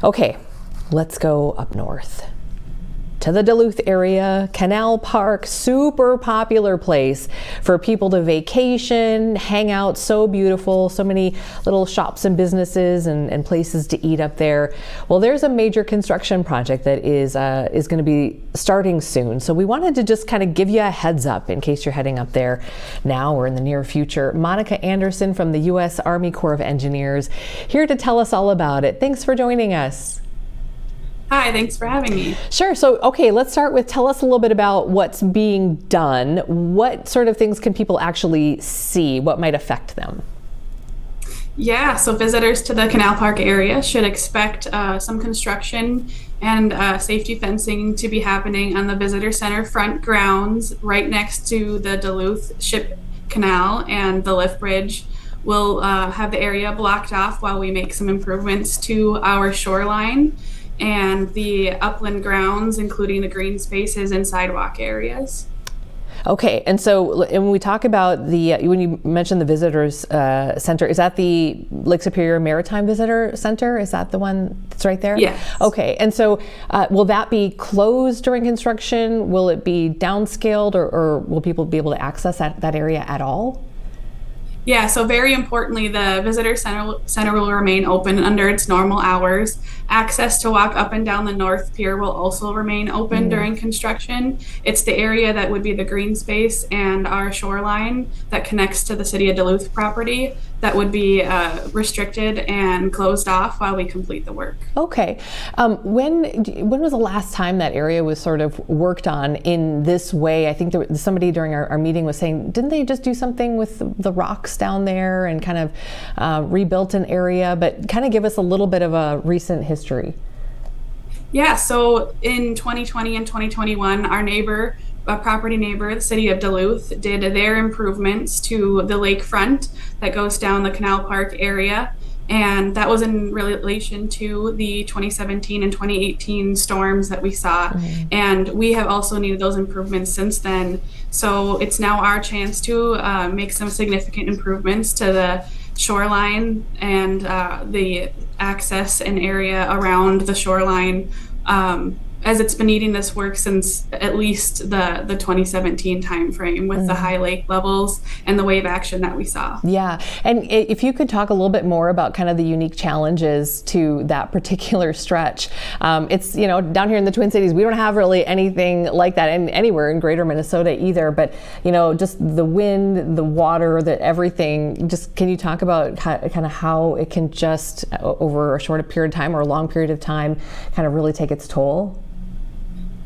Okay, let's go up north to the Duluth area. Canal Park, super popular place for people to vacation, hang out, so beautiful, so many little shops and businesses and places to eat up there. Well, there's a major construction project that is going to be starting soon. So we wanted to just kind of give you a heads up in case you're heading up there now or in the near future. Monica Anderson from the U.S. Army Corps of Engineers here to tell us all about it. Thanks for joining us. Hi, thanks for having me. Sure. So, okay, let's start with tell us a little bit about what's being done. What sort of things can people actually see? What might affect them? Yeah, so visitors to the Canal Park area should expect some construction and safety fencing to be happening on the visitor center front grounds right next to the Duluth Ship Canal and the lift bridge. We'll have the area blocked off while we make some improvements to our shoreline and the upland grounds, including the green spaces and sidewalk areas. Okay, and so when we talk about when you mentioned the visitors center, is that the Lake Superior Maritime Visitor Center? Is that the one that's right there? Yes. Okay, and so will that be closed during construction? Will it be downscaled, or will people be able to access that area at all? Yeah, so very importantly, the visitor center will remain open under its normal hours. Access to walk up and down the North Pier will also remain open during construction. It's the area that would be the green space and our shoreline that connects to the City of Duluth property that would be restricted and closed off while we complete the work. Okay. When was the last time that area was sort of worked on in this way? I think somebody during our meeting was saying, didn't they just do something with the rocks down there and kind of rebuilt an area? But kind of give us a little bit of a recent history. Yeah, so in 2020 and 2021, our property neighbor, the City of Duluth, did their improvements to the lakefront that goes down the Canal Park area. And that was in relation to the 2017 and 2018 storms that we saw. And we have also needed those improvements since then. So it's now our chance to make some significant improvements to the shoreline and the access and area around the shoreline, as it's been needing this work since at least the 2017 timeframe with the high lake levels and the wave action that we saw. Yeah, and if you could talk a little bit more about kind of the unique challenges to that particular stretch. It's, down here in the Twin Cities, we don't have really anything like that anywhere in greater Minnesota either, but, just the wind, the water, everything, just can you talk about how it can just over a short period of time or a long period of time kind of really take its toll?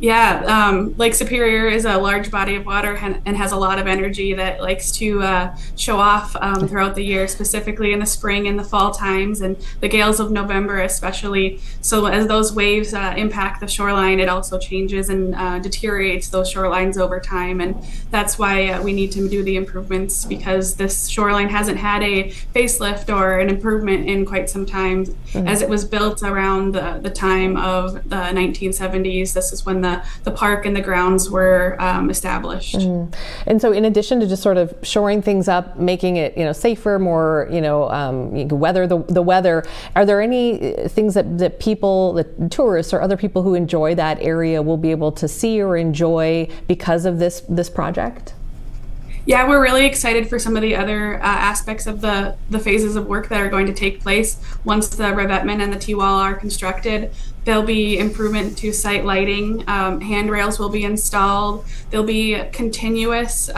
Yeah, Lake Superior is a large body of water and has a lot of energy that likes to show off throughout the year, specifically in the spring and the fall times and the gales of November especially. So as those waves impact the shoreline, it also changes and deteriorates those shorelines over time. And that's why we need to do the improvements, because this shoreline hasn't had a facelift or an improvement in quite some time. As it was built around the time of the 1970s. This is when the park and the grounds were established. And so in addition to just sort of shoring things up, making it safer, more you can weather the weather, are there any things that people, the tourists or other people who enjoy that area will be able to see or enjoy because of this project? Yeah, we're really excited for some of the other aspects of the phases of work that are going to take place once the revetment and the T-wall are constructed. There'll be improvement to site lighting, handrails will be installed, there'll be continuous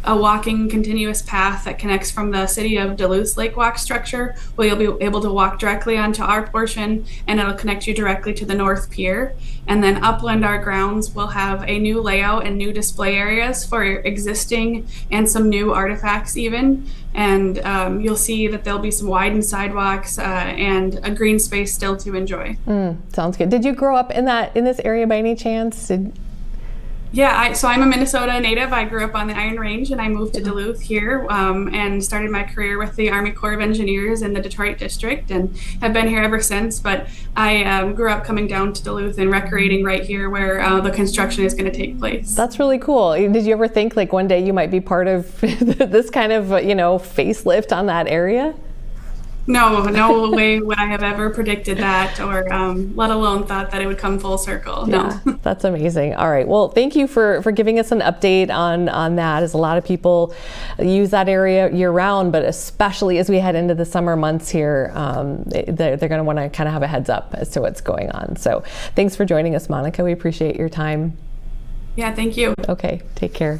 a walking continuous path that connects from the City of Duluth's Lake Walk structure, where you'll be able to walk directly onto our portion, and it'll connect you directly to the North Pier. And then upland our grounds will have a new layout and new display areas for existing and some new artifacts even. And you'll see that there'll be some widened sidewalks and a green space still to enjoy. Sounds good. Did you grow up in this area by any chance? Yeah, so I'm a Minnesota native. I grew up on the Iron Range, and I moved to Duluth here and started my career with the Army Corps of Engineers in the Detroit district, and have been here ever since. But I grew up coming down to Duluth and recreating right here where the construction is going to take place. That's really cool. Did you ever think like one day you might be part of this kind of facelift on that area? No way would I have ever predicted that, or let alone thought that it would come full circle. Yeah, No. that's amazing. All right. Well, thank you for giving us an update on that, as a lot of people use that area year round, but especially as we head into the summer months here, they're going to want to kind of have a heads up as to what's going on. So thanks for joining us, Monica. We appreciate your time. Yeah, thank you. Okay, take care.